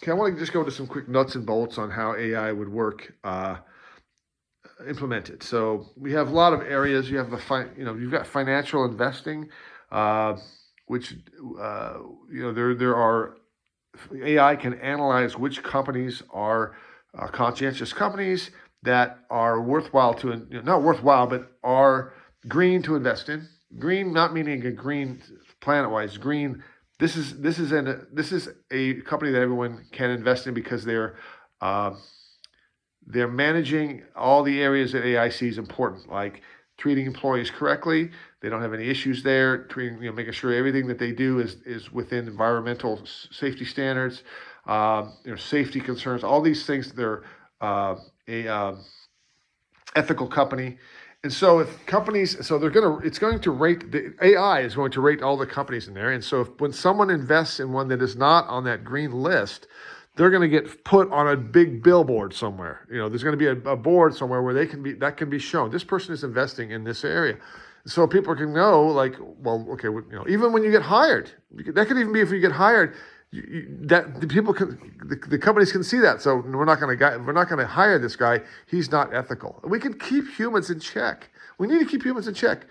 Okay, I want to just go to some quick nuts and bolts on how AI would work implemented. So we have a lot of areas. You have you've got financial investing, uh, which there are AI can analyze which companies are conscientious companies that are worthwhile not worthwhile, but are green to invest in. Green, not meaning a green planet-wise. Green. This is a company that everyone can invest in because uh, they're managing all the areas that AI sees important, like treating employees correctly. They don't have any issues there. Making sure everything that they do is within environmental safety standards, safety concerns. All these things. They're a ethical company. And so if companies, so it's going to rate, the AI is going to rate all the companies in there. And so when someone invests in one that is not on that green list, they're going to get put on a big billboard somewhere. There's going to be a board somewhere where that can be shown. This person is investing in this area. So people can know, like, well, okay, even when you get hired, that could even be if you get hired, that the companies can see that. So we're not going to hire this guy. He's not ethical. We can keep humans in check. We need to keep humans in check,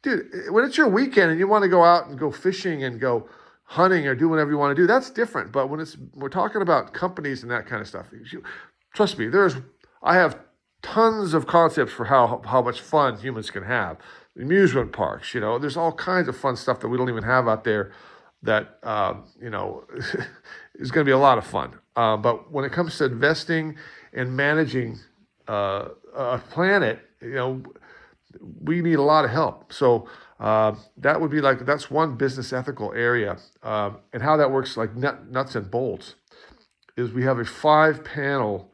dude. When it's your weekend and you want to go out and go fishing and go hunting or do whatever you want to do, that's different. But when we're talking about companies and that kind of stuff, trust me, I have tons of concepts for how much fun humans can have. Amusement parks, there's all kinds of fun stuff that we don't even have out there that is going to be a lot of fun. But when it comes to investing and managing a planet, we need a lot of help. So that would be that's one business ethical area. And how that works, like nuts and bolts, is we have a 5-panel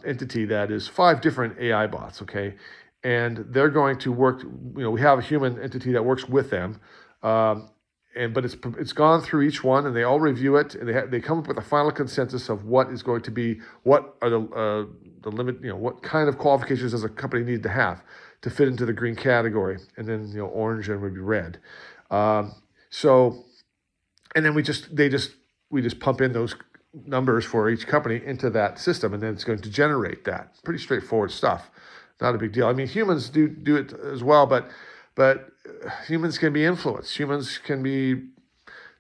entity that is 5 different AI bots, okay? And they're going to work, we have a human entity that works with them. But it's gone through each one, and they all review it, and they come up with a final consensus of what is going to be, what are the limit, what kind of qualifications does a company need to have to fit into the green category, and then orange and would be red. And then we just pump in those numbers for each company into that system, and then it's going to generate that. Pretty straightforward stuff, not a big deal. I mean, humans do it as well, but humans can be influenced. Humans can be,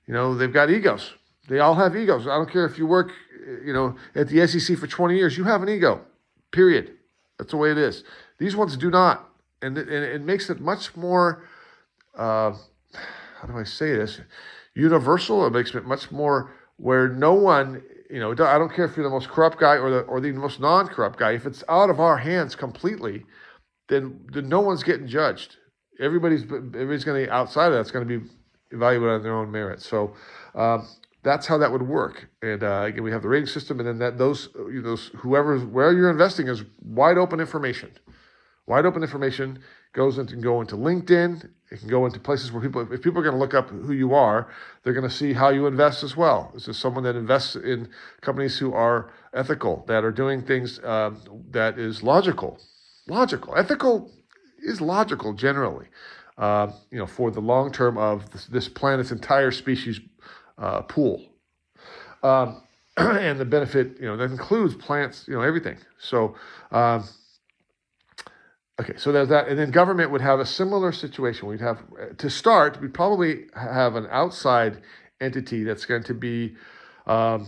they've got egos. They all have egos. I don't care if you work, at the SEC for 20 years, you have an ego, period. That's the way it is. These ones do not. And it makes it much more, how do I say this, universal. It makes it much more where no one, I don't care if you're the most corrupt guy or the most non-corrupt guy. If it's out of our hands completely, then no one's getting judged. Everybody's going to be outside of that's going to be evaluated on their own merit. So that's how that would work. And again, we have the rating system, and then where you're investing is wide open information. Wide open information can go into LinkedIn. It can go into places where if people are going to look up who you are, they're going to see how you invest as well. This is someone that invests in companies who are ethical, that are doing things that is logical. Ethical is logical generally, for the long term of this planet's entire species pool. And the benefit, that includes plants, everything. So, okay, so there's that. And then government would have a similar situation. We'd probably have an outside entity that's going to be, where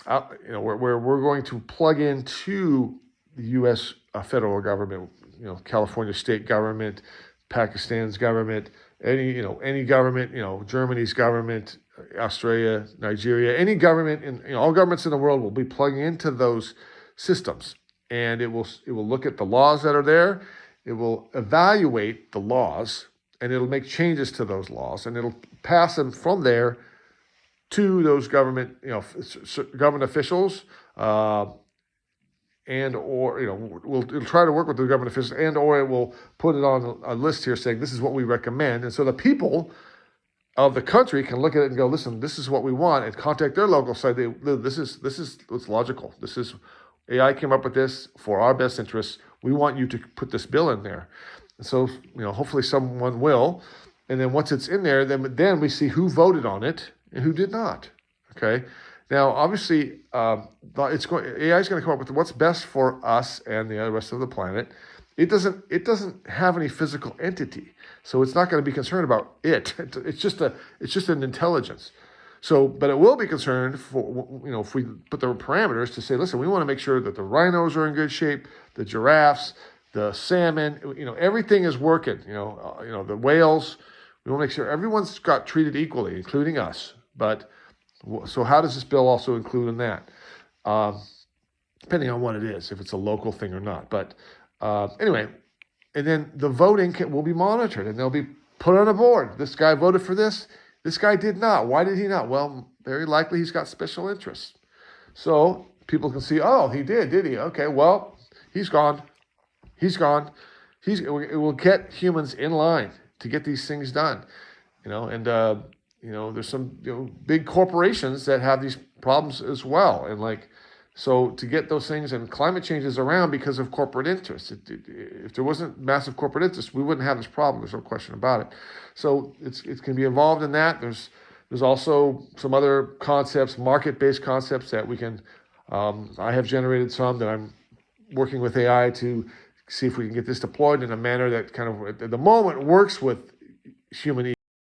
we're going to plug into the U.S. Federal government, California state government, Pakistan's government, any government, Germany's government, Australia, Nigeria, any government, all governments in the world will be plugging into those systems, and it will look at the laws that are there. It will evaluate the laws, and it'll make changes to those laws, and it'll pass them from there to those government officials. It'll try to work with the government officials, or it will put it on a list here saying this is what we recommend. And so the people of the country can look at it and go, listen, this is what we want, and contact their local site. This is what's logical. This is AI came up with this for our best interests. We want you to put this bill in there. And so hopefully someone will. And then once it's in there, then we see who voted on it and who did not. Okay. Now, obviously, AI is going to come up with what's best for us and the rest of the planet. It doesn't have any physical entity, so it's not going to be concerned about it. It's just an intelligence. So, but it will be concerned for, if we put the parameters to say, listen, we want to make sure that the rhinos are in good shape, the giraffes, the salmon, everything is working. The whales. We want to make sure everyone's got treated equally, including us. But so, how does this bill also include in that? Depending on what it is, if it's a local thing or not. But anyway, and then the voting will be monitored, and they'll be put on a board. This guy voted for this. This guy did not. Why did he not? Well, very likely he's got special interests. So people can see, oh, he did he? Okay, well, he's gone. He's gone. It will get humans in line to get these things done. There's some big corporations that have these problems as well. And so to get those things, and climate change is around because of corporate interests. If there wasn't massive corporate interest, we wouldn't have this problem. There's no question about it. So it can be involved in that. There's also some other concepts, market-based concepts that we can. I have generated some that I'm working with AI to see if we can get this deployed in a manner that kind of at the moment works with human